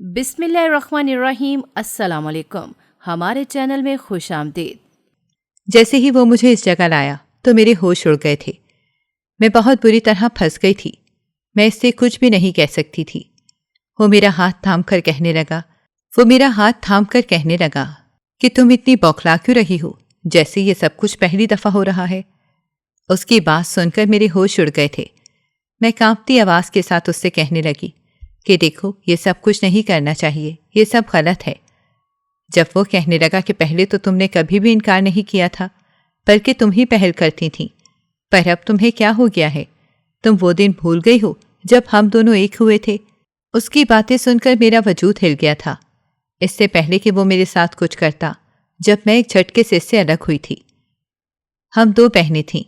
बिस्मिल्लाहिर्रहमानिर्रहीम। अस्सलाम वालेकुम। हमारे चैनल में खुश आमदीद। जैसे ही वो मुझे इस जगह लाया तो मेरे होश उड़ गए थे। मैं बहुत बुरी तरह फंस गई थी। मैं इससे कुछ भी नहीं कह सकती थी। वो मेरा हाथ थाम कर कहने लगा कि तुम इतनी बौखला क्यों रही हो, जैसे ये सब कुछ पहली दफा हो रहा है। उसकी बात सुनकर मेरे होश उड़ गए थे। मैं कांपती आवाज के साथ उससे कहने लगी कि देखो, ये सब कुछ नहीं करना चाहिए, ये सब गलत है। जब वो कहने लगा कि पहले तो तुमने कभी भी इनकार नहीं किया था, बल्कि तुम ही पहल करती थीं, पर अब तुम्हें क्या हो गया है? तुम वो दिन भूल गई हो जब हम दोनों एक हुए थे? उसकी बातें सुनकर मेरा वजूद हिल गया था। इससे पहले कि वो मेरे साथ कुछ करता, जब मैं एक झटके से इससे अलग हुई थी। हम दो बहनें थीं।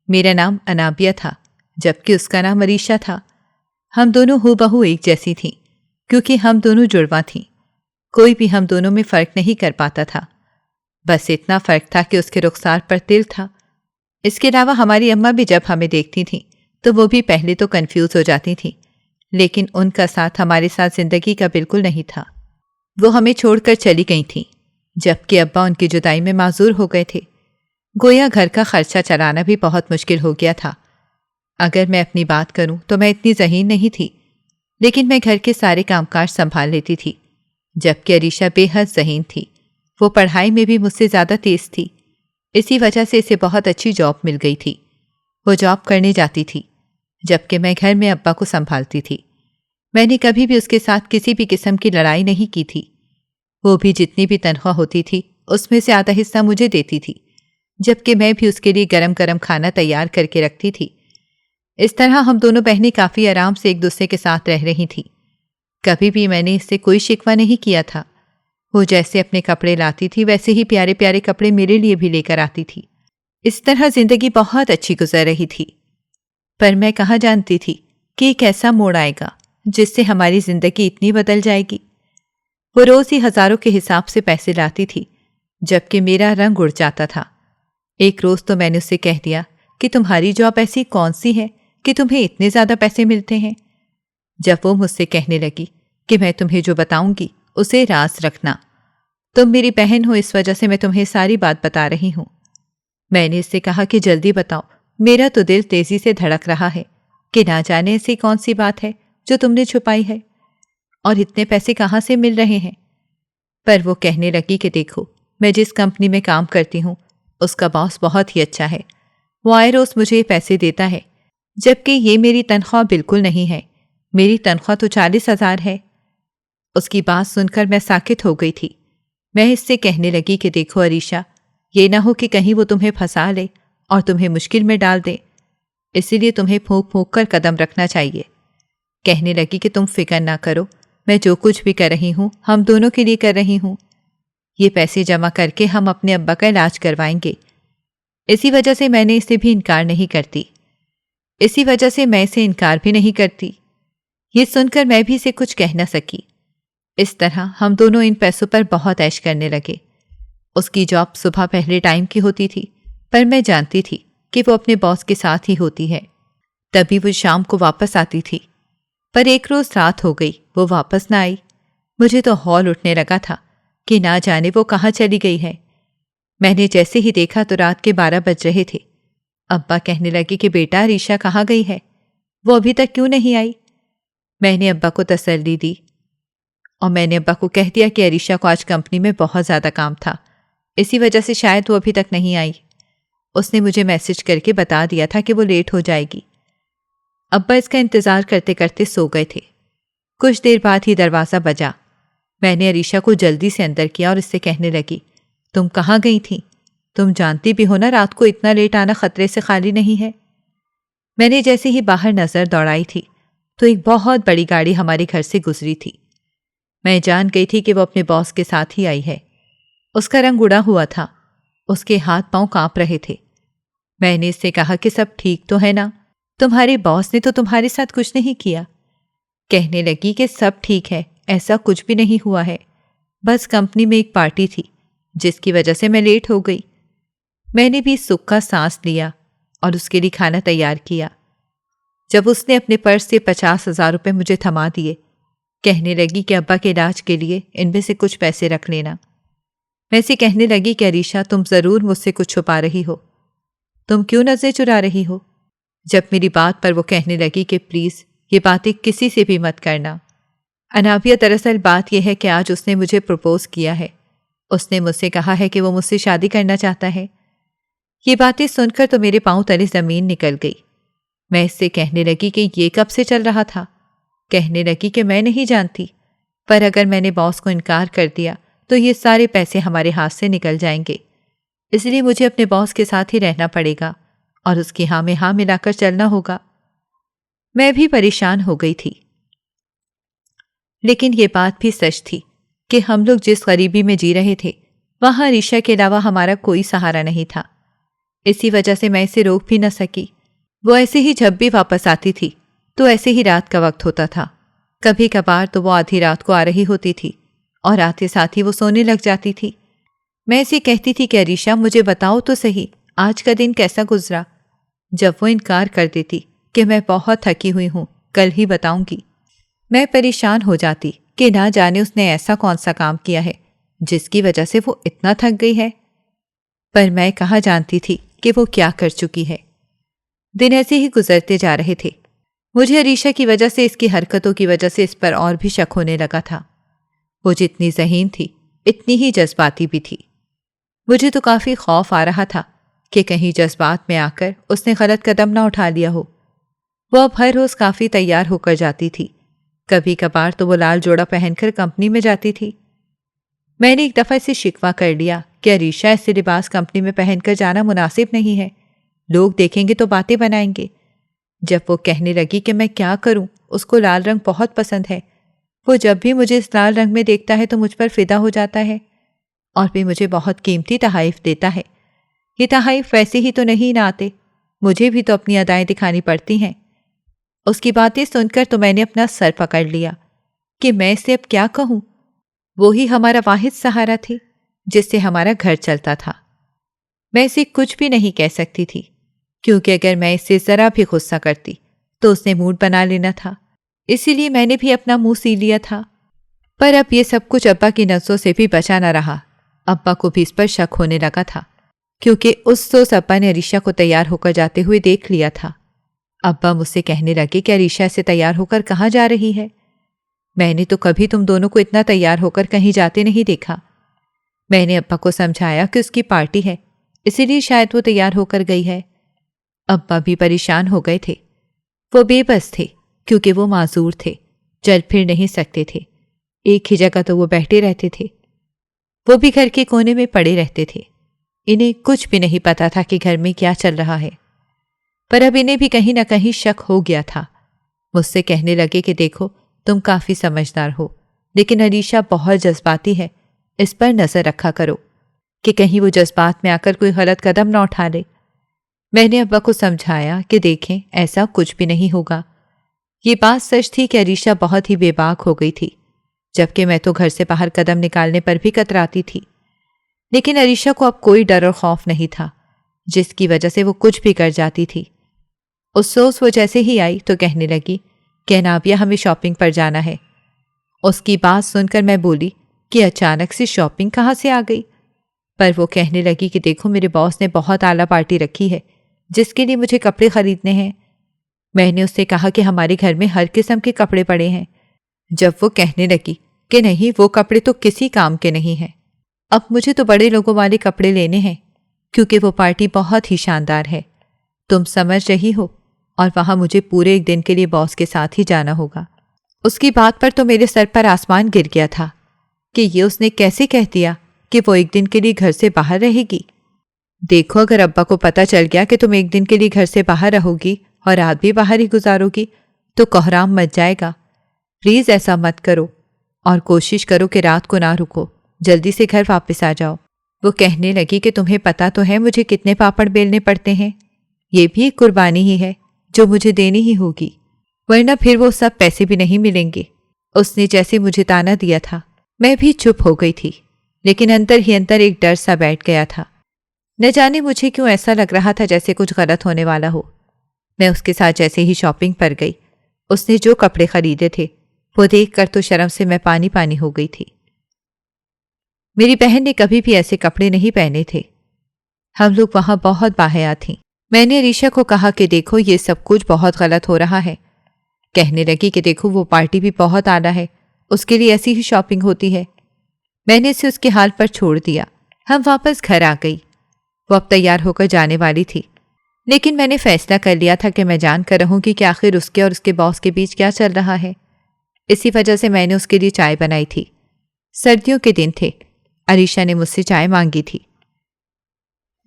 मेरा नाम अनाबिया था, जबकि उसका नाम अरीशा था। हम दोनों हूबहू एक जैसी थीं, क्योंकि हम दोनों जुड़वा थीं। कोई भी हम दोनों में फर्क नहीं कर पाता था। बस इतना फर्क था कि उसके रुखसार पर तिल था। इसके अलावा हमारी अम्मा भी जब हमें देखती थीं तो वो भी पहले तो कंफ्यूज हो जाती थीं, लेकिन उनका साथ हमारे साथ जिंदगी का बिल्कुल नहीं था। वो हमें छोड़कर चली गई थीं, जबकि अब्बा उनकी जुदाई में माजूर हो गए थे। गोया घर का खर्चा चलाना भी बहुत मुश्किल हो गया था। अगर मैं अपनी बात करूं तो मैं इतनी ज़हीन नहीं थी, लेकिन मैं घर के सारे कामकाज संभाल लेती थी, जबकि अरीशा बेहद ज़हीन थी। वो पढ़ाई में भी मुझसे ज़्यादा तेज़ थी। इसी वजह से इसे बहुत अच्छी जॉब मिल गई थी। वो जॉब करने जाती थी, जबकि मैं घर में अब्बा को संभालती थी। मैंने कभी भी उसके साथ किसी भी किस्म की लड़ाई नहीं की थी। वो भी जितनी भी तनख्वाह होती थी उसमें से आधा हिस्सा मुझे देती थी, जबकि मैं भी उसके लिए गरम गरम खाना तैयार करके रखती थी। इस तरह हम दोनों बहनें काफ़ी आराम से एक दूसरे के साथ रह रही थीं। कभी भी मैंने इससे कोई शिकवा नहीं किया था। वो जैसे अपने कपड़े लाती थी, वैसे ही प्यारे प्यारे कपड़े मेरे लिए भी लेकर आती थी। इस तरह जिंदगी बहुत अच्छी गुजर रही थी। पर मैं कहाँ जानती थी कि एक ऐसा मोड़ आएगा जिससे हमारी जिंदगी इतनी बदल जाएगी। वो रोज ही हजारों के हिसाब से पैसे लाती थी, जबकि मेरा रंग उड़ जाता था। एक रोज तो मैंने उससे कह दिया कि तुम्हारी जॉब ऐसी कौन सी है कि तुम्हें इतने ज्यादा पैसे मिलते हैं। जब वो मुझसे कहने लगी कि मैं तुम्हें जो बताऊंगी उसे राज रखना, तुम मेरी बहन हो, इस वजह से मैं तुम्हें सारी बात बता रही हूं। मैंने इससे कहा कि जल्दी बताओ, मेरा तो दिल तेजी से धड़क रहा है कि ना जाने ऐसी कौन सी बात है जो तुमने छुपाई है, और इतने पैसे कहाँ से मिल रहे हैं। पर वो कहने लगी कि देखो, मैं जिस कंपनी में काम करती हूँ उसका बॉस बहुत ही अच्छा है। वो आए रोज मुझे पैसे देता है, जबकि ये मेरी तनख्वाह बिल्कुल नहीं है। मेरी तनख्वाह तो 40,000 है। उसकी बात सुनकर मैं साकित हो गई थी। मैं इससे कहने लगी कि देखो अरीशा, ये ना हो कि कहीं वो तुम्हें फंसा ले और तुम्हें मुश्किल में डाल दे, इसीलिए तुम्हें फूंक फूंक कर कदम रखना चाहिए। कहने लगी कि तुम फिक्र ना करो, मैं जो कुछ भी कर रही हूँ हम दोनों के लिए कर रही हूँ। ये पैसे जमा करके हम अपने अब्बा का इलाज करवाएंगे। इसी वजह से मैंने इसे भी इनकार नहीं करती। इसी वजह से मैं इसे इनकार भी नहीं करती। ये सुनकर मैं भी इसे कुछ कह न सकी। इस तरह हम दोनों इन पैसों पर बहुत ऐश करने लगे। उसकी जॉब सुबह पहले टाइम की होती थी, पर मैं जानती थी कि वो अपने बॉस के साथ ही होती है, तभी वो शाम को वापस आती थी। पर एक रोज रात हो गई, वो वापस ना आई। मुझे तो हौल उठने लगा था कि ना जाने वो कहाँ चली गई है। मैंने जैसे ही देखा तो रात के 12 बज रहे थे। अब्बा कहने लगे कि बेटा, अरीशा कहाँ गई है, वो अभी तक क्यों नहीं आई। मैंने अब्बा को तसल्ली दी और मैंने अब्बा को कह दिया कि अरीशा को आज कंपनी में बहुत ज़्यादा काम था, इसी वजह से शायद वो अभी तक नहीं आई। उसने मुझे मैसेज करके बता दिया था कि वो लेट हो जाएगी। अब्बा इसका इंतज़ार करते करते सो गए थे। कुछ देर बाद ही दरवाज़ा बजा। मैंने अरीशा को जल्दी से अंदर किया और इससे कहने लगी, तुम कहाँ गई थी? तुम जानती भी हो ना, रात को इतना लेट आना खतरे से खाली नहीं है। मैंने जैसे ही बाहर नजर दौड़ाई थी तो एक बहुत बड़ी गाड़ी हमारे घर से गुजरी थी। मैं जान गई थी कि वो अपने बॉस के साथ ही आई है। उसका रंग उड़ा हुआ था, उसके हाथ पांव कांप रहे थे। मैंने इससे कहा कि सब ठीक तो है ना, तुम्हारे बॉस ने तो तुम्हारे साथ कुछ नहीं किया। कहने लगी कि सब ठीक है, ऐसा कुछ भी नहीं हुआ है, बस कंपनी में एक पार्टी थी जिसकी वजह से मैं लेट हो गई। मैंने भी सुख का सांस लिया और उसके लिए खाना तैयार किया। जब उसने अपने पर्स से 50,000 रुपये मुझे थमा दिए कहने लगी कि अब्बा के इलाज के लिए इनमें से कुछ पैसे रख लेना। मैं इसे कहने लगी कि अरीशा, तुम ज़रूर मुझसे कुछ छुपा रही हो। तुम क्यों नज़रें चुरा रही हो? जब मेरी बात पर वो कहने लगी कि प्लीज़ ये बातें किसी से भी मत करना। अनाबिया, दरअसल बात यह है कि आज उसने मुझे प्रपोज़ किया है। उसने मुझसे कहा है कि वो मुझसे शादी करना चाहता है। ये बातें सुनकर तो मेरे पांव तले ज़मीन निकल गई। मैं इससे कहने लगी कि ये कब से चल रहा था? कहने लगी कि मैं नहीं जानती, पर अगर मैंने बॉस को इनकार कर दिया तो ये सारे पैसे हमारे हाथ से निकल जाएंगे। इसलिए मुझे अपने बॉस के साथ ही रहना पड़ेगा और उसकी हाँ में हाँ मिलाकर चलना होगा। मैं भी परेशान हो गई थी, लेकिन ये बात भी सच थी कि हम लोग जिस गरीबी में जी रहे थे वहां अरीशा के अलावा हमारा कोई सहारा नहीं था। इसी वजह से मैं इसे रोक भी न सकी। वो ऐसे ही जब भी वापस आती थी तो ऐसे ही रात का वक्त होता था। कभी कभार तो वो आधी रात को आ रही होती थी और आते साथ ही वो सोने लग जाती थी। मैं इसे कहती थी कि अरीशा, मुझे बताओ तो सही, आज का दिन कैसा गुजरा? जब वो इनकार कर देती कि मैं बहुत थकी हुई हूँ, कल ही बताऊंगी। मैं परेशान हो जाती कि ना जाने उसने ऐसा कौन सा काम किया है जिसकी वजह से वो इतना थक गई है। पर मैं कहाँ जानती थी कि वो क्या कर चुकी है। दिन ऐसे ही गुजरते जा रहे थे। मुझे अरीशा की वजह से, इसकी हरकतों की वजह से इस पर और भी शक होने लगा था। वो जितनी ज़हीन थी इतनी ही जज्बाती भी थी। मुझे तो काफ़ी खौफ आ रहा था कि कहीं जज्बात में आकर उसने गलत कदम ना उठा लिया हो। वो अब हर रोज़ काफ़ी तैयार होकर जाती थी। कभी कभार तो वो लाल जोड़ा पहनकर कंपनी में जाती थी। मैंने एक दफ़ा इसे शिकवा कर लिया कि अरीशा, ऐसे लिबास कंपनी में पहनकर जाना मुनासिब नहीं है, लोग देखेंगे तो बातें बनाएंगे। जब वो कहने लगी कि मैं क्या करूं, उसको लाल रंग बहुत पसंद है, वो जब भी मुझे इस लाल रंग में देखता है तो मुझ पर फिदा हो जाता है और भी मुझे बहुत कीमती तहाइफ देता है। ये तहाइफ वैसे ही तो नहीं ना आते, मुझे भी तो अपनी अदाएं दिखानी पड़ती हैं। उसकी बातें सुनकर तो मैंने अपना सर पकड़ लिया कि मैं इसे अब क्या कहूं। वो ही हमारा वाहिद सहारा थी जिससे हमारा घर चलता था। मैं इसे कुछ भी नहीं कह सकती थी, क्योंकि अगर मैं इससे जरा भी गुस्सा करती तो उसने मूड बना लेना था। इसीलिए मैंने भी अपना मुंह सी लिया था। पर अब ये सब कुछ अब्बा की नज़रों से भी बचा न रहा। अब्बा को भी इस पर शक होने लगा था, क्योंकि उस रोज़ अब्बा ने अरीशा को तैयार होकर जाते हुए देख लिया था। अब्बा मुझसे कहने लगे कि अरीशा से तैयार होकर कहाँ जा रही है? मैंने तो कभी तुम दोनों को इतना तैयार होकर कहीं जाते नहीं देखा। मैंने अब्बा को समझाया कि उसकी पार्टी है, इसीलिए शायद वो तैयार होकर गई है। अब्बा भी परेशान हो गए थे। वो बेबस थे क्योंकि वो माजूर थे, चल फिर नहीं सकते थे। एक ही जगह तो वो बैठे रहते थे। वो भी घर के कोने में पड़े रहते थे। इन्हें कुछ भी नहीं पता था कि घर में क्या चल रहा है। पर अब इन्हें भी कहीं ना कहीं शक हो गया था। मुझसे कहने लगे कि देखो, तुम काफ़ी समझदार हो, लेकिन अरीशा बहुत जज्बाती है, इस पर नज़र रखा करो कि कहीं वो जज्बात में आकर कोई गलत कदम ना उठा ले। मैंने अब्बा को समझाया कि देखें, ऐसा कुछ भी नहीं होगा। ये बात सच थी कि अरीशा बहुत ही बेबाक हो गई थी, जबकि मैं तो घर से बाहर कदम निकालने पर भी कतराती थी। लेकिन अरीशा को अब कोई डर और खौफ नहीं था, जिसकी वजह से वो कुछ भी कर जाती थी। उस रोज़ वो जैसे ही आई तो कहने लगी कि अनाबिया, हमें शॉपिंग पर जाना है। उसकी बात सुनकर मैं बोली कि अचानक से शॉपिंग कहाँ से आ गई? पर वो कहने लगी कि देखो, मेरे बॉस ने बहुत आला पार्टी रखी है जिसके लिए मुझे कपड़े खरीदने हैं। मैंने उससे कहा कि हमारे घर में हर किस्म के कपड़े पड़े हैं। जब वो कहने लगी कि नहीं, वो कपड़े तो किसी काम के नहीं हैं, अब मुझे तो बड़े लोगों वाले कपड़े लेने हैं, क्योंकि वो पार्टी बहुत ही शानदार है, तुम समझ रही हो, और वहां मुझे पूरे एक दिन के लिए बॉस के साथ ही जाना होगा। उसकी बात पर तो मेरे सर पर आसमान गिर गया था कि ये उसने कैसे कह दिया कि वो एक दिन के लिए घर से बाहर रहेगी। देखो, अगर अब्बा को पता चल गया कि तुम एक दिन के लिए घर से बाहर रहोगी और रात भी बाहर ही गुजारोगी तो कोहराम मच जाएगा। प्लीज़ ऐसा मत करो और कोशिश करो कि रात को ना रुको, जल्दी से घर वापस आ जाओ। वो कहने लगी कि तुम्हें पता तो है मुझे कितने पापड़ बेलने पड़ते हैं, ये भी एक कुर्बानी ही है जो मुझे देनी ही होगी, वरना फिर वो सब पैसे भी नहीं मिलेंगे। उसने जैसे मुझे ताना दिया था, मैं भी चुप हो गई थी, लेकिन अंदर ही अंदर एक डर सा बैठ गया था। न जाने मुझे क्यों ऐसा लग रहा था जैसे कुछ गलत होने वाला हो। मैं उसके साथ जैसे ही शॉपिंग पर गई, उसने जो कपड़े खरीदे थे वो देखकर तो शर्म से मैं पानी पानी हो गई थी। मेरी बहन ने कभी भी ऐसे कपड़े नहीं पहने थे। हम लोग वहां बहुत बाहया थीं। मैंने अरीशा को कहा कि देखो ये सब कुछ बहुत गलत हो रहा है। कहने लगी कि देखो वो पार्टी भी बहुत आला है, उसके लिए ऐसी ही शॉपिंग होती है। मैंने इसे उसके हाल पर छोड़ दिया। हम वापस घर आ गई। वो अब तैयार होकर जाने वाली थी, लेकिन मैंने फैसला कर लिया था कि मैं जान कर रहूंगी कि आखिर उसके और उसके बॉस के बीच क्या चल रहा है। इसी वजह से मैंने उसके लिए चाय बनाई थी। सर्दियों के दिन थे। अरीशा ने मुझसे चाय मांगी थी,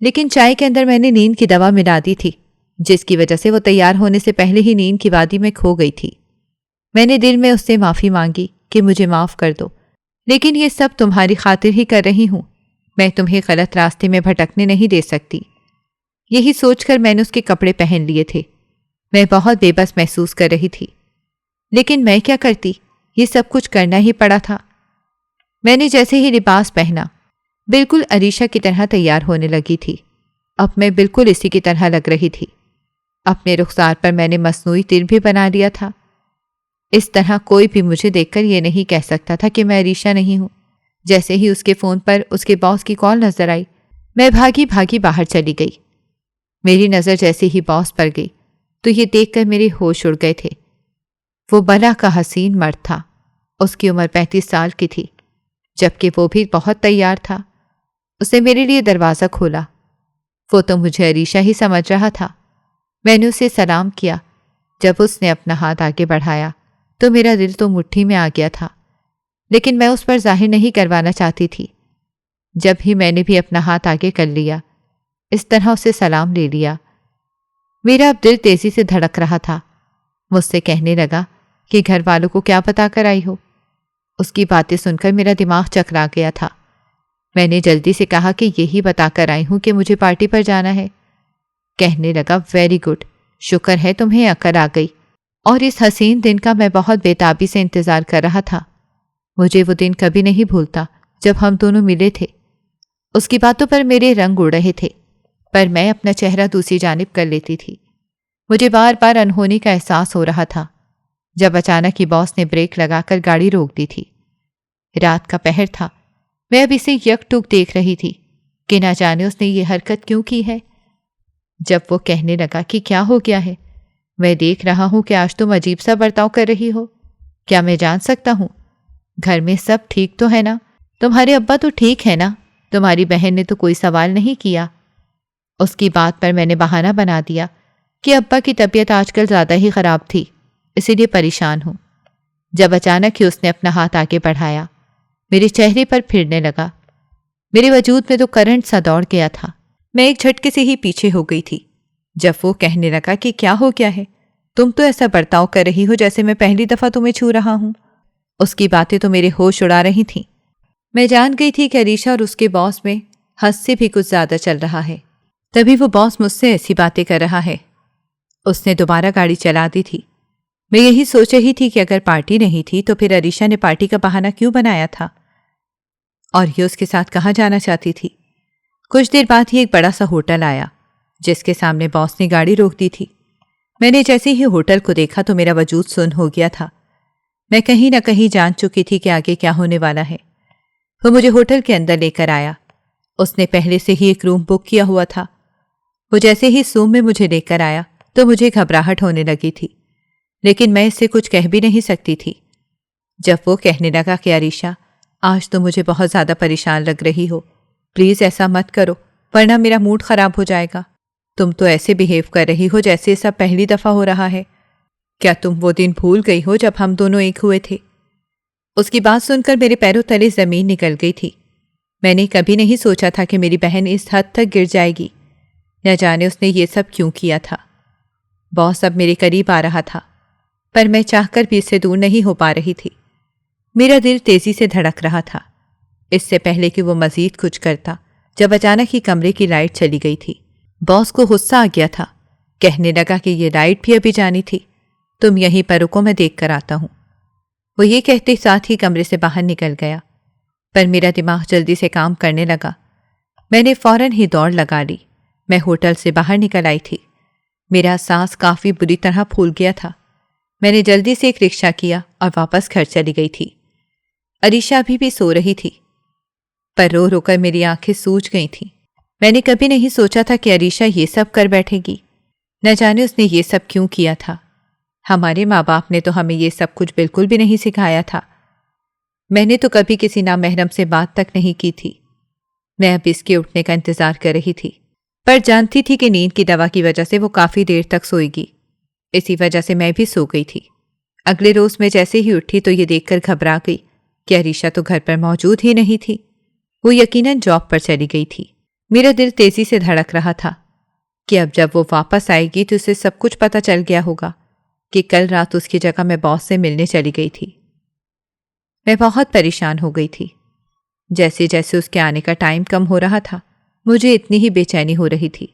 लेकिन चाय के अंदर मैंने नींद की दवा मिला दी थी, जिसकी वजह से वो तैयार होने से पहले ही नींद की वादी में खो गई थी। मैंने दिल में उससे माफ़ी मांगी कि मुझे माफ़ कर दो, लेकिन ये सब तुम्हारी खातिर ही कर रही हूं। मैं तुम्हें गलत रास्ते में भटकने नहीं दे सकती। यही सोचकर मैंने उसके कपड़े पहन लिए थे। मैं बहुत बेबस महसूस कर रही थी, लेकिन मैं क्या करती, ये सब कुछ करना ही पड़ा था। मैंने जैसे ही लिबास पहना, बिल्कुल अरीशा की तरह तैयार होने लगी थी। अब मैं बिल्कुल इसी की तरह लग रही थी। अपने रुखसार पर मैंने मसनूई तिल भी बना लिया था। इस तरह कोई भी मुझे देखकर ये नहीं कह सकता था कि मैं अरीशा नहीं हूं। जैसे ही उसके फ़ोन पर उसके बॉस की कॉल नजर आई, मैं भागी भागी बाहर चली गई। मेरी नज़र जैसे ही बॉस पर गई तो ये देखकर मेरे होश उड़ गए थे। वो बला का हसीन मर्द था। उसकी उम्र 35 साल की थी, जबकि वो भी बहुत तैयार था। उसने मेरे लिए दरवाज़ा खोला। वो तो मुझे अरीशा ही समझ रहा था। मैंने उसे सलाम किया। जब उसने अपना हाथ आगे बढ़ाया तो मेरा दिल तो मुट्ठी में आ गया था, लेकिन मैं उस पर जाहिर नहीं करवाना चाहती थी। जब ही मैंने भी अपना हाथ आगे कर लिया, इस तरह उसे सलाम ले लिया। मेरा अब दिल तेजी से धड़क रहा था। मुझसे कहने लगा कि घर वालों को क्या बता कर आई हो। उसकी बातें सुनकर मेरा दिमाग चकरा गया था। मैंने जल्दी से कहा कि यही बताकर आई हूं कि मुझे पार्टी पर जाना है। कहने लगा, वेरी गुड, शुक्र है तुम्हें अकल आ गई। और इस हसीन दिन का मैं बहुत बेताबी से इंतजार कर रहा था। मुझे वो दिन कभी नहीं भूलता जब हम दोनों मिले थे। उसकी बातों पर मेरे रंग उड़ रहे थे, पर मैं अपना चेहरा दूसरी जानिब कर लेती थी। मुझे बार बार अनहोनी का एहसास हो रहा था, जब अचानक ही बॉस ने ब्रेक लगाकर गाड़ी रोक दी थी। रात का पहर था। मैं अब इसे यकटुक देख रही थी कि ना जाने उसने ये हरकत क्यों की है। जब वो कहने लगा कि क्या हो गया है, मैं देख रहा हूं कि आज तुम अजीब सा बर्ताव कर रही हो। क्या मैं जान सकता हूं? घर में सब ठीक तो है ना? तुम्हारे अब्बा तो ठीक है ना? तुम्हारी बहन ने तो कोई सवाल नहीं किया। उसकी बात पर मैंने बहाना बना दिया कि अब्बा की तबीयत आजकल ज़्यादा ही ख़राब थी, इसीलिए परेशान हूं। जब अचानक ही उसने अपना हाथ आगे बढ़ाया, मेरे चेहरे पर फिरने लगा। मेरे वजूद में तो करंट सा दौड़ गया था। मैं एक झटके से ही पीछे हो गई थी जब वो कहने लगा कि क्या हो गया है, तुम तो ऐसा बर्ताव कर रही हो जैसे मैं पहली दफ़ा तुम्हें छू रहा हूं। उसकी बातें तो मेरे होश उड़ा रही थीं। मैं जान गई थी कि अरीशा और उसके बॉस में हद से भी कुछ ज़्यादा चल रहा है, तभी वो बॉस मुझसे ऐसी बातें कर रहा है। उसने दोबारा गाड़ी चला दी थी। मैं यही सोच रही थी कि अगर पार्टी नहीं थी तो फिर अरीशा ने पार्टी का बहाना क्यों बनाया था, और ये उसके साथ कहाँ जाना चाहती थी। कुछ देर बाद ही एक बड़ा सा होटल आया, जिसके सामने बॉस ने गाड़ी रोक दी थी। मैंने जैसे ही होटल को देखा तो मेरा वजूद सुन्न हो गया था। मैं कहीं ना कहीं जान चुकी थी कि आगे क्या होने वाला है। वो मुझे होटल के अंदर लेकर आया। उसने पहले से ही एक रूम बुक किया हुआ था। वो जैसे ही इस रूम में मुझे लेकर आया तो मुझे घबराहट होने लगी थी, लेकिन मैं इससे कुछ कह भी नहीं सकती थी। जब वो कहने लगा कि अरीशा, आज तो मुझे बहुत ज़्यादा परेशान लग रही हो, प्लीज़ ऐसा मत करो वरना मेरा मूड ख़राब हो जाएगा। तुम तो ऐसे बिहेव कर रही हो जैसे सब पहली दफ़ा हो रहा है। क्या तुम वो दिन भूल गई हो जब हम दोनों एक हुए थे? उसकी बात सुनकर मेरे पैरों तले ज़मीन निकल गई थी। मैंने कभी नहीं सोचा था कि मेरी बहन इस हद तक गिर जाएगी। न जाने उसने ये सब क्यों किया था। बॉस अब मेरे करीब आ रहा था, पर मैं चाहकर भी इससे दूर नहीं हो पा रही थी। मेरा दिल तेजी से धड़क रहा था। इससे पहले कि वो मजीद कुछ करता, जब अचानक ही कमरे की लाइट चली गई थी। बॉस को गुस्सा आ गया था। कहने लगा कि ये लाइट भी अभी जानी थी, तुम यहीं पर रुको, मैं देख कर आता हूं। वो ये कहते साथ ही कमरे से बाहर निकल गया, पर मेरा दिमाग जल्दी से काम करने लगा। मैंने फौरन ही दौड़ लगा ली। मैं होटल से बाहर निकल आई थी। मेरा सांस काफ़ी बुरी तरह फूल गया था। मैंने जल्दी से एक रिक्शा किया और वापस घर चली गई थी। अरीशा अभी भी सो रही थी, पर रो रोकर मेरी आंखें सूज गई थीं। मैंने कभी नहीं सोचा था कि अरीशा ये सब कर बैठेगी। न जाने उसने ये सब क्यों किया था। हमारे माँ बाप ने तो हमें ये सब कुछ बिल्कुल भी नहीं सिखाया था। मैंने तो कभी किसी नामहरम से बात तक नहीं की थी। मैं अब इसके उठने का इंतजार कर रही थी, पर जानती थी कि नींद की दवा की वजह से वो काफी देर तक सोएगी। इसी वजह से मैं भी सो गई थी। अगले रोज मैं जैसे ही उठी तो ये देखकर घबरा गई कि अरीशा तो घर पर मौजूद ही नहीं थी। वो यकीनन जॉब पर चली गई थी। मेरा दिल तेजी से धड़क रहा था कि अब जब वो वापस आएगी तो उसे सब कुछ पता चल गया होगा कि कल रात उसकी जगह मैं बॉस से मिलने चली गई थी। मैं बहुत परेशान हो गई थी। जैसे जैसे उसके आने का टाइम कम हो रहा था, मुझे इतनी ही बेचैनी हो रही थी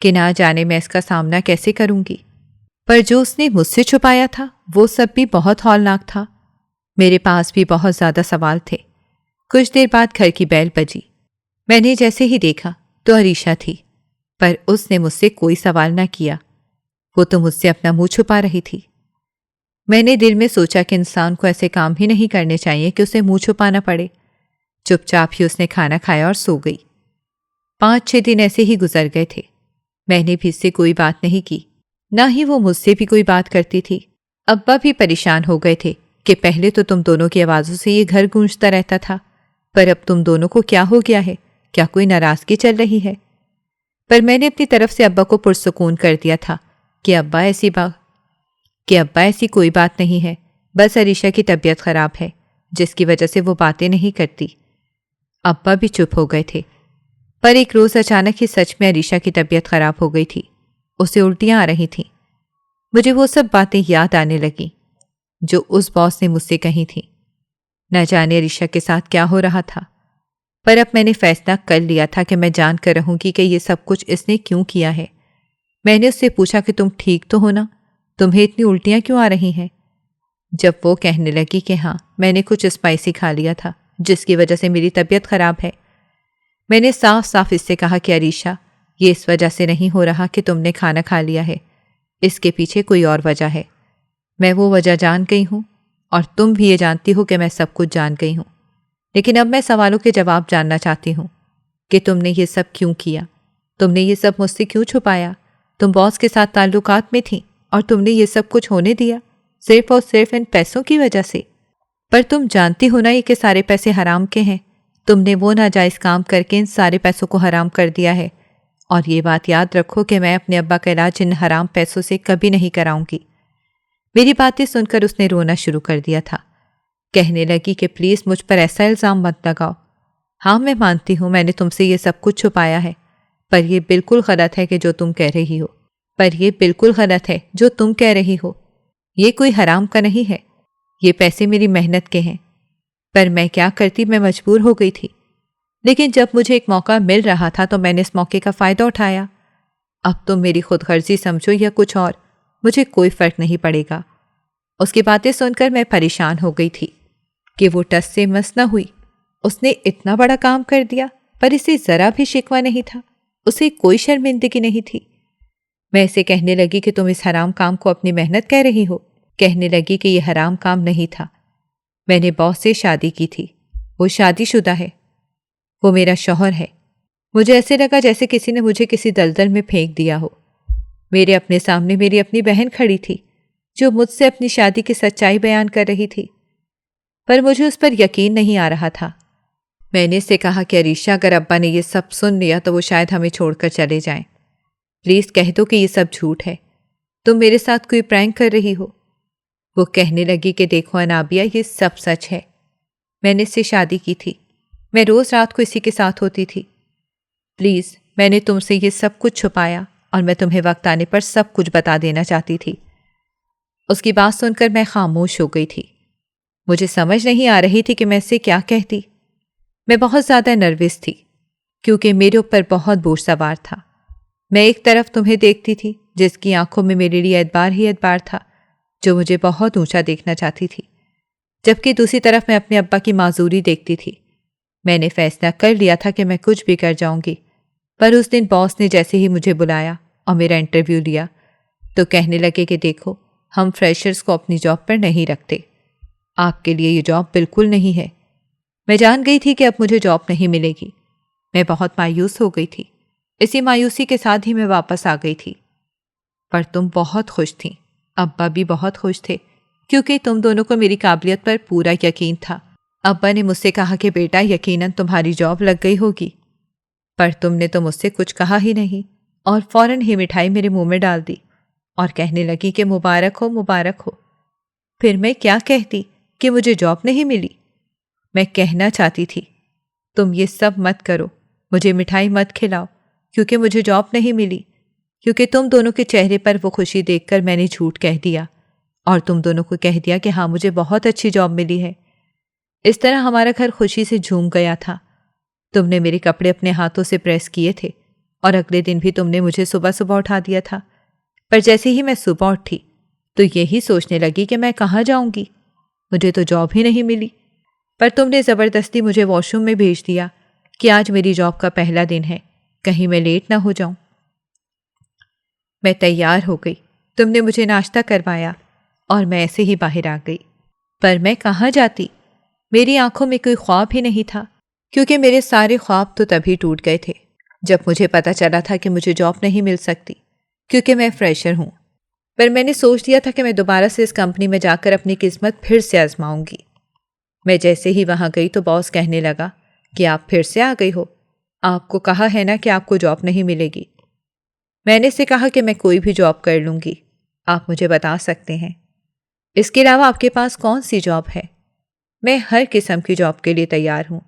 कि ना जाने मैं इसका सामना कैसे करूंगी। पर जो उसने मुझसे छुपाया था वो सब भी बहुत हौलनाक था। मेरे पास भी बहुत ज्यादा सवाल थे। कुछ देर बाद घर की बेल बजी। मैंने जैसे ही देखा तो अरीशा थी, पर उसने मुझसे कोई सवाल न किया। वो तो मुझसे अपना मुंह छुपा रही थी। मैंने दिल में सोचा कि इंसान को ऐसे काम ही नहीं करने चाहिए कि उसे मुंह छुपाना पड़े। चुपचाप ही उसने खाना खाया और सो गई। 5-6 दिन ऐसे ही गुजर गए थे। मैंने भी इससे कोई बात नहीं की, ना ही वो मुझसे भी कोई बात करती थी। अब्बा भी परेशान हो गए थे कि पहले तो तुम दोनों की आवाज़ों से ये घर गूंजता रहता था, पर अब तुम दोनों को क्या हो गया है? क्या कोई नाराज़गी चल रही है? पर मैंने अपनी तरफ से अब्बा को पुरसुकून कर दिया था कि अब्बा ऐसी कोई बात नहीं है। बस अरीशा की तबीयत खराब है, जिसकी वजह से वो बातें नहीं करती। अब्बा भी चुप हो गए थे। पर एक रोज़ अचानक ही सच में अरीशा की तबीयत खराब हो गई थी। उसे उल्टियां आ रही थीं। मुझे वो सब बातें याद आने लगीं जो उस बॉस ने मुझसे कही थीं। न जाने अरीशा के साथ क्या हो रहा था, पर अब मैंने फैसला कर लिया था कि मैं जान कर रहूंगी कि ये सब कुछ इसने क्यों किया है। मैंने उससे पूछा कि तुम ठीक तो हो ना? तुम्हें इतनी उल्टियां क्यों आ रही हैं? जब वो कहने लगी कि हाँ, मैंने कुछ स्पाइसी खा लिया था जिसकी वजह से मेरी तबीयत खराब है। मैंने साफ साफ इससे कहा कि अरीशा, ये इस वजह से नहीं हो रहा कि तुमने खाना खा लिया है। इसके पीछे कोई और वजह है। मैं वो वजह जान गई हूँ और तुम भी ये जानती हो कि मैं सब कुछ जान गई हूँ। लेकिन अब मैं सवालों के जवाब जानना चाहती हूँ कि तुमने ये सब क्यों किया? तुमने ये सब मुझसे क्यों छुपाया? तुम बॉस के साथ ताल्लुकात में थी और तुमने ये सब कुछ होने दिया सिर्फ और सिर्फ इन पैसों की वजह से। पर तुम जानती हो ना ये कि सारे पैसे हराम के हैं। तुमने वो नाजायज़ काम करके इन सारे पैसों को हराम कर दिया है। और ये बात याद रखो कि मैं अपने अब्बा का इलाज इन हराम पैसों से कभी नहीं कराऊंगी। मेरी बातें सुनकर उसने रोना शुरू कर दिया था। कहने लगी कि प्लीज़ मुझ पर ऐसा इल्ज़ाम मत लगाओ। हाँ, मैं मानती हूँ मैंने तुमसे ये सब कुछ छुपाया है, पर यह बिल्कुल गलत है कि जो तुम कह रही हो। ये कोई हराम का नहीं है। ये पैसे मेरी मेहनत के हैं। पर मैं क्या करती, मैं मजबूर हो गई थी। लेकिन जब मुझे एक मौका मिल रहा था तो मैंने इस मौके का फ़ायदा उठाया। अब तुम मेरी खुदगर्जी समझो या कुछ और, मुझे कोई फ़र्क नहीं पड़ेगा। उसकी बातें सुनकर मैं परेशान हो गई थी कि वो टस से मस न हुई। उसने इतना बड़ा काम कर दिया, पर इसे ज़रा भी शिकवा नहीं था। उसे कोई शर्मिंदगी नहीं थी। मैं इसे कहने लगी कि तुम इस हराम काम को अपनी मेहनत कह रही हो। कहने लगी कि यह हराम काम नहीं था। मैंने बॉस से शादी की थी। वो शादीशुदा है। वो मेरा शौहर है। मुझे ऐसे लगा जैसे किसी ने मुझे किसी दलदल में फेंक दिया हो। मेरे अपने सामने मेरी अपनी बहन खड़ी थी जो मुझसे अपनी शादी की सच्चाई बयान कर रही थी, पर मुझे उस पर यकीन नहीं आ रहा था। मैंने इससे कहा कि अरीशा, अगर अब्बा ने ये सब सुन लिया तो वो शायद हमें छोड़कर चले जाएं। प्लीज़ कह दो कि ये सब झूठ है। तुम मेरे साथ कोई प्रैंक कर रही हो। वो कहने लगी कि देखो अनाबिया, ये सब सच है। मैंने इससे शादी की थी। मैं रोज़ रात को इसी के साथ होती थी। प्लीज़, मैंने तुमसे ये सब कुछ छुपाया और मैं तुम्हें वक्त आने पर सब कुछ बता देना चाहती थी। उसकी बात सुनकर मैं खामोश हो गई थी। मुझे समझ नहीं आ रही थी कि मैं इससे क्या कहती। मैं बहुत ज़्यादा नर्वस थी क्योंकि मेरे ऊपर बहुत बोझ सवार था। मैं एक तरफ तुम्हें देखती थी जिसकी आंखों में मेरे लिए एतबार ही एतबार था, जो मुझे बहुत ऊंचा देखना चाहती थी, जबकि दूसरी तरफ मैं अपने अब्बा की माजूरी देखती थी। मैंने फैसला कर लिया था कि मैं कुछ भी कर जाऊंगी। पर उस दिन बॉस ने जैसे ही मुझे बुलाया और मेरा इंटरव्यू लिया तो कहने लगे कि देखो, हम फ्रेशर्स को अपनी जॉब पर नहीं रखते। आपके लिए ये जॉब बिल्कुल नहीं है। मैं जान गई थी कि अब मुझे जॉब नहीं मिलेगी। मैं बहुत मायूस हो गई थी। इसी मायूसी के साथ ही मैं वापस आ गई थी। पर तुम बहुत खुश थीं। अब्बा भी बहुत खुश थे, क्योंकि तुम दोनों को मेरी काबिलियत पर पूरा यकीन था। अब्बा ने मुझसे कहा कि बेटा, यकीनन तुम्हारी जॉब लग गई होगी। पर तुमने तो मुझसे कुछ कहा ही नहीं और फौरन ही मिठाई मेरे मुंह में डाल दी और कहने लगी कि मुबारक हो, मुबारक हो। फिर मैं क्या कहती कि मुझे जॉब नहीं मिली? मैं कहना चाहती थी, तुम ये सब मत करो, मुझे मिठाई मत खिलाओ, क्योंकि मुझे जॉब नहीं मिली। क्योंकि तुम दोनों के चेहरे पर वो खुशी देखकर मैंने झूठ कह दिया और तुम दोनों को कह दिया कि हाँ, मुझे बहुत अच्छी जॉब मिली है। इस तरह हमारा घर खुशी से झूम गया था। तुमने मेरे कपड़े अपने हाथों से प्रेस किए थे और अगले दिन भी तुमने मुझे सुबह सुबह उठा दिया था। पर जैसे ही मैं सुबह उठी तो यही सोचने लगी कि मैं कहाँ जाऊंगी, मुझे तो जॉब ही नहीं मिली। पर तुमने ज़बरदस्ती मुझे वॉशरूम में भेज दिया कि आज मेरी जॉब का पहला दिन है, कहीं मैं लेट ना हो जाऊं। मैं तैयार हो गई, तुमने मुझे नाश्ता करवाया और मैं ऐसे ही बाहर आ गई। पर मैं कहाँ जाती? मेरी आंखों में कोई ख्वाब ही नहीं था, क्योंकि मेरे सारे ख्वाब तो तभी टूट गए थे जब मुझे पता चला था कि मुझे जॉब नहीं मिल सकती, क्योंकि मैं फ्रेशर हूँ। पर मैंने सोच लिया था कि मैं दोबारा से इस कंपनी में जाकर अपनी किस्मत फिर से आजमाऊंगी। मैं जैसे ही वहां गई तो बॉस कहने लगा कि आप फिर से आ गई हो, आपको कहा है ना कि आपको जॉब नहीं मिलेगी। मैंने से कहा कि मैं कोई भी जॉब कर लूंगी, आप मुझे बता सकते हैं। इसके अलावा आपके पास कौन सी जॉब है? मैं हर किस्म की जॉब के लिए तैयार हूँ।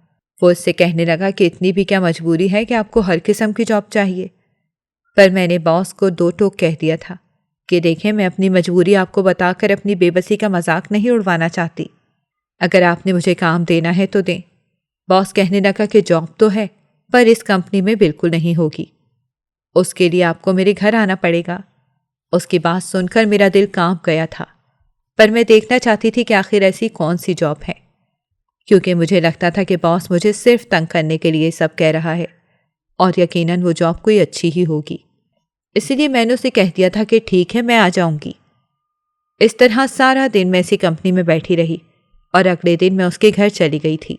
वो उससे कहने लगा कि इतनी भी क्या मजबूरी है कि आपको हर किस्म की जॉब चाहिए। पर मैंने बॉस को दो टोक कह दिया था कि देखें, मैं अपनी मजबूरी आपको बताकर अपनी बेबसी का मजाक नहीं उड़वाना चाहती। अगर आपने मुझे काम देना है तो दें। बॉस कहने लगा कि जॉब तो है, पर इस कंपनी में बिल्कुल नहीं होगी, उसके लिए आपको मेरे घर आना पड़ेगा। उसकी बात सुनकर मेरा दिल कांप गया था, पर मैं देखना चाहती थी कि आखिर ऐसी कौन सी जॉब है, क्योंकि मुझे लगता था कि बॉस मुझे सिर्फ तंग करने के लिए सब कह रहा है और यकीनन वो जॉब कोई अच्छी ही होगी। इसलिए मैंने उसे कह दिया था कि ठीक है, मैं आ जाऊंगी। इस तरह सारा दिन मैं इसी कंपनी में बैठी रही और अगले दिन मैं उसके घर चली गई थी।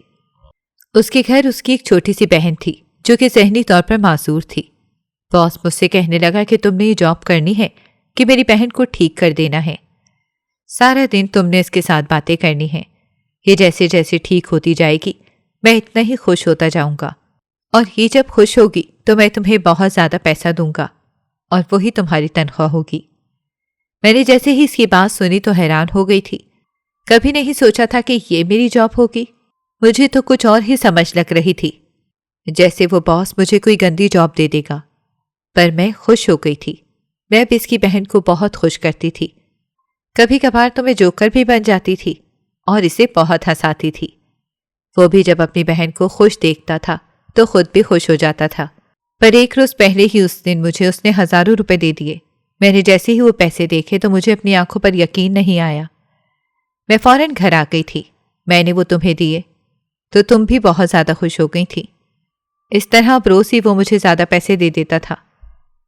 उसके घर उसकी एक छोटी सी बहन थी जो कि ज़हनी तौर पर मासूर थी। बॉस मुझसे कहने लगा कि तुमने ये जॉब करनी है कि मेरी बहन को ठीक कर देना है। सारा दिन तुमने इसके साथ बातें करनी है। ये जैसे जैसे ठीक होती जाएगी मैं इतना ही खुश होता जाऊंगा, और ये जब खुश होगी तो मैं तुम्हें बहुत ज़्यादा पैसा दूंगा और वही तुम्हारी तनख्वाह होगी। मैंने जैसे ही इसकी बात सुनी तो हैरान हो गई थी। कभी नहीं सोचा था कि ये मेरी जॉब होगी। मुझे तो कुछ और ही समझ लग रही थी, जैसे वो बॉस मुझे कोई गंदी जॉब दे देगा। पर मैं खुश हो गई थी। मैं अब इसकी बहन को बहुत खुश करती थी। कभी कभार तो मैं जोकर भी बन जाती थी और इसे बहुत हंसाती थी। वो भी जब अपनी बहन को खुश देखता था तो खुद भी खुश हो जाता था। पर एक रोज पहले ही उस दिन मुझे उसने हजारों रुपए दे दिए। मैंने जैसे ही वो पैसे देखे तो मुझे अपनी आंखों पर यकीन नहीं आया। मैं फौरन घर आ गई थी। मैंने वो तुम्हें दिए तो तुम भी बहुत ज्यादा खुश हो गई थी। इस तरह अब रोज ही वो मुझे ज्यादा पैसे दे देता था।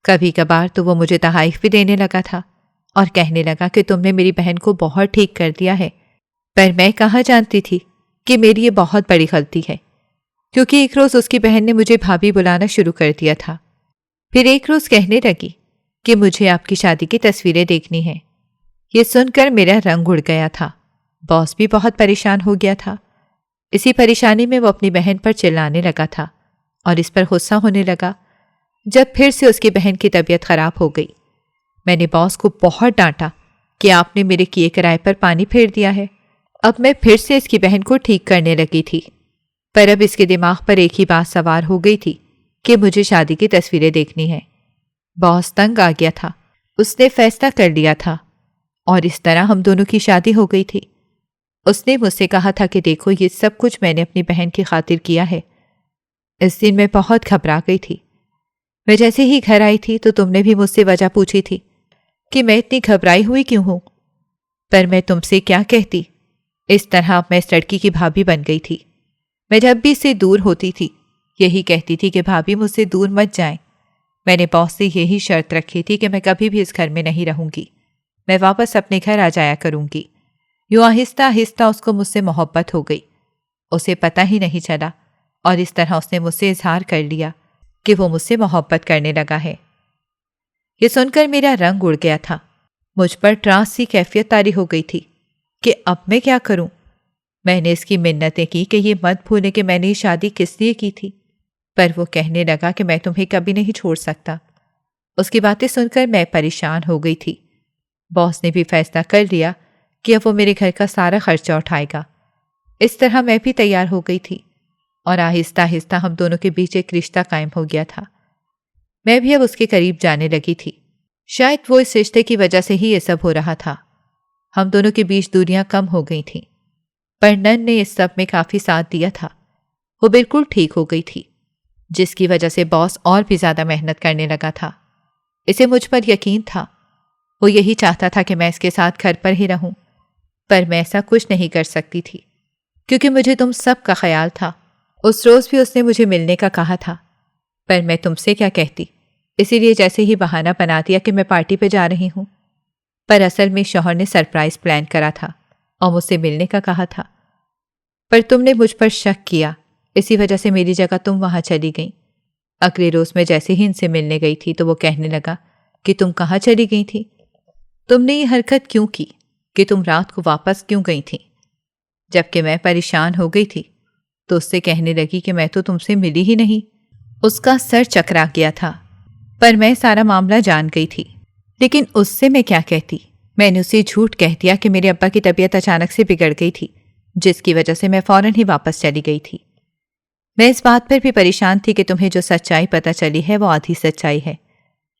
कभी कभार तो वो मुझे तहाइफ भी देने लगा था और कहने लगा कि तुमने मेरी बहन को बहुत ठीक कर दिया है। पर मैं कहाँ जानती थी कि मेरी ये बहुत बड़ी गलती है, क्योंकि एक रोज उसकी बहन ने मुझे भाभी बुलाना शुरू कर दिया था। फिर एक रोज कहने लगी कि मुझे आपकी शादी की तस्वीरें देखनी है। ये सुनकर मेरा रंग उड़ गया था। बॉस भी बहुत परेशान हो गया था। इसी परेशानी में वो अपनी बहन पर चिल्लाने लगा था और इस पर गुस्सा होने लगा जब फिर से उसकी बहन की तबीयत खराब हो गई। मैंने बॉस को बहुत डांटा कि आपने मेरे किए किराए पर पानी फेर दिया है। अब मैं फिर से इसकी बहन को ठीक करने लगी थी, पर अब इसके दिमाग पर एक ही बात सवार हो गई थी कि मुझे शादी की तस्वीरें देखनी है। बॉस तंग आ गया था। उसने फैसला कर लिया था और इस तरह हम दोनों की शादी हो गई थी। उसने मुझसे कहा था कि देखो, ये सब कुछ मैंने अपनी बहन की खातिर किया है। इस दिन मैं बहुत घबरा गई थी। मैं जैसे ही घर आई थी तो तुमने भी मुझसे वजह पूछी थी कि मैं इतनी घबराई हुई क्यों हूं। पर मैं तुमसे क्या कहती। इस तरह मैं इस लड़की की भाभी बन गई थी। मैं जब भी इससे दूर होती थी यही कहती थी कि भाभी मुझसे दूर मत जाएं। मैंने बॉस से यही शर्त रखी थी कि मैं कभी भी इस घर में नहीं रहूंगी। मैं वापस अपने घर आ जाया करूंगी। यूं आहिस्ता आहिस्ता उसको मुझसे मोहब्बत हो गई। उसे पता ही नहीं चला और इस तरह उसने मुझसे इजहार कर लिया कि वो मुझसे मोहब्बत करने लगा है। ये सुनकर मेरा रंग उड़ गया था। मुझ पर ट्रांस सी कैफियत तारी हो गई थी कि अब मैं क्या करूं। मैंने इसकी मिन्नतें की कि ये मत भूले कि मैंने ये शादी किस लिए की थी, पर वो कहने लगा कि मैं तुम्हें कभी नहीं छोड़ सकता। उसकी बातें सुनकर मैं परेशान हो गई थी। बॉस ने भी फैसला कर लिया कि अब वो मेरे घर का सारा खर्चा उठाएगा। इस तरह मैं भी तैयार हो गई थी और आहिस्ता आहिस्ता हम दोनों के बीच एक रिश्ता कायम हो गया था। मैं भी अब उसके करीब जाने लगी थी। शायद वो इस रिश्ते की वजह से ही ये सब हो रहा था। हम दोनों के बीच दूरियां कम हो गई थीं, पर नन ने इस सब में काफी साथ दिया था। वो बिल्कुल ठीक हो गई थी, जिसकी वजह से बॉस और भी ज्यादा मेहनत करने लगा था। इसे मुझ पर यकीन था। वो यही चाहता था कि मैं इसके साथ घर पर ही रहूं, पर मैं ऐसा कुछ नहीं कर सकती थी क्योंकि मुझे तुम सब का ख्याल था। उस रोज भी उसने मुझे मिलने का कहा था, पर मैं तुमसे क्या कहती, इसीलिए जैसे ही बहाना बना दिया कि मैं पार्टी पे जा रही हूं। पर असल में शौहर ने सरप्राइज प्लान करा था और मुझसे मिलने का कहा था, पर तुमने मुझ पर शक किया, इसी वजह से मेरी जगह तुम वहां चली गई। अगले रोज मैं जैसे ही इनसे मिलने गई थी तो वो कहने लगा कि तुम कहाँ चली गई थी, तुमने ये हरकत क्यों की, कि तुम रात को वापस क्यों गई थी। जबकि मैं परेशान हो गई थी तो उससे कहने लगी कि मैं तो तुमसे मिली ही नहीं। उसका सर चकरा गया था, पर मैं सारा मामला जान गई थी। लेकिन उससे मैं क्या कहती। मैंने उसे झूठ कह दिया कि मेरे अब्बा की तबीयत अचानक से बिगड़ गई थी, जिसकी वजह से मैं फौरन ही वापस चली गई थी। मैं इस बात पर भी परेशान थी कि तुम्हें जो सच्चाई पता चली है वो आधी सच्चाई है,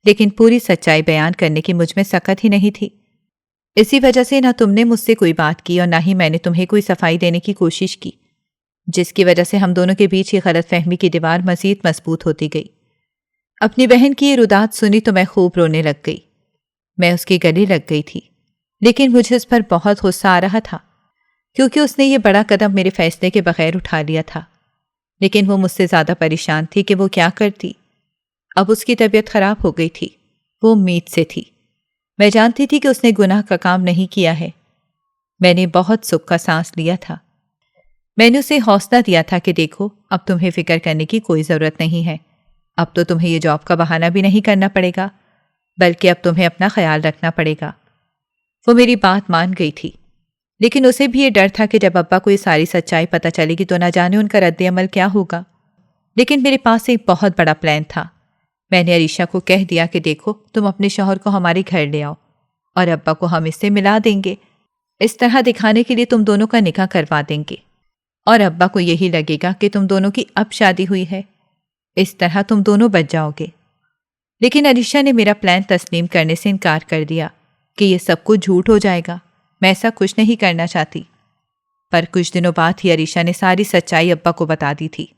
लेकिन पूरी सच्चाई बयान करने की मुझ में सकत ही नहीं थी। इसी वजह से ना तुमने मुझसे कोई बात की और ना ही मैंने तुम्हें कोई सफाई देने की कोशिश की, जिसकी वजह से हम दोनों के बीच ये गलतफहमी की दीवार मजीद मजबूत होती गई। अपनी बहन की ये रुदात सुनी तो मैं खूब रोने लग गई। मैं उसके गले लग गई थी, लेकिन मुझे उस पर बहुत गुस्सा आ रहा था क्योंकि उसने ये बड़ा कदम मेरे फैसले के बगैर उठा लिया था। लेकिन वो मुझसे ज्यादा परेशान थी कि वो क्या करती। अब उसकी तबीयत खराब हो गई थी, वो उम्मीद से थी। मैं जानती थी कि उसने गुनाह का काम नहीं किया है। मैंने बहुत सुख का सांस लिया था। मैंने उसे हौसला दिया था कि देखो, अब तुम्हें फिक्र करने की कोई ज़रूरत नहीं है। अब तो तुम्हें ये जॉब का बहाना भी नहीं करना पड़ेगा, बल्कि अब तुम्हें अपना ख्याल रखना पड़ेगा। वो मेरी बात मान गई थी, लेकिन उसे भी ये डर था कि जब अब्बा को ये सारी सच्चाई पता चलेगी तो ना जाने उनका रद्द-ए-अमल क्या होगा। लेकिन मेरे पास एक बहुत बड़ा प्लान था। मैंने अरीशा को कह दिया कि देखो, तुम अपने शौहर को हमारे घर ले आओ और अब्बा को हम इससे मिला देंगे। इस तरह दिखाने के लिए तुम दोनों का निकाह करवा देंगे और अब्बा को यही लगेगा कि तुम दोनों की अब शादी हुई है। इस तरह तुम दोनों बच जाओगे। लेकिन अरीशा ने मेरा प्लान तस्लीम करने से इनकार कर दिया कि यह सब कुछ झूठ हो जाएगा, मैं ऐसा कुछ नहीं करना चाहती। पर कुछ दिनों बाद ही अरीशा ने सारी सच्चाई अब्बा को बता दी थी।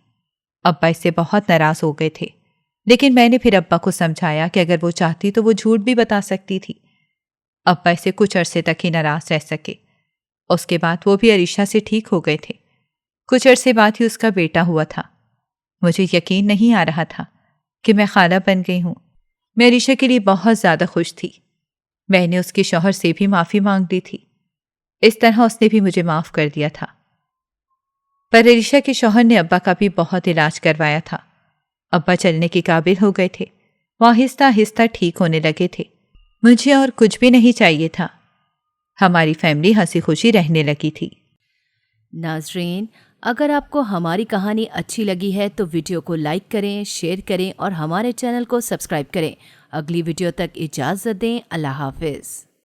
अब्बा इससे बहुत नाराज हो गए थे, लेकिन मैंने फिर अब्बा को समझाया कि अगर वो चाहती तो वो झूठ भी बता सकती थी। अब्बा इसे कुछ अरसे तक ही नाराज रह सके। उसके बाद वो भी अरीशा से ठीक हो गए थे। कुछ अरसे बाद ही उसका बेटा हुआ था। मुझे यकीन नहीं आ रहा था कि मैं खाला बन गई हूं। मैं अरीशा के लिए बहुत ज्यादा खुश थी। मैंने उसके शौहर से भी माफी मांग ली थी। इस तरह उसने भी मुझे माफ कर दिया था। पर अरीशा के शौहर ने अब्बा का भी बहुत इलाज करवाया था। अब्बा चलने के काबिल हो गए थे। वो आहिस्ता आहिस्ता ठीक होने लगे थे। मुझे और कुछ भी नहीं चाहिए था। हमारी फैमिली हंसी खुशी रहने लगी थी। नाजरीन, अगर आपको हमारी कहानी अच्छी लगी है तो वीडियो को लाइक करें, शेयर करें और हमारे चैनल को सब्सक्राइब करें। अगली वीडियो तक इजाज़त दें। अल्लाह हाफिज़।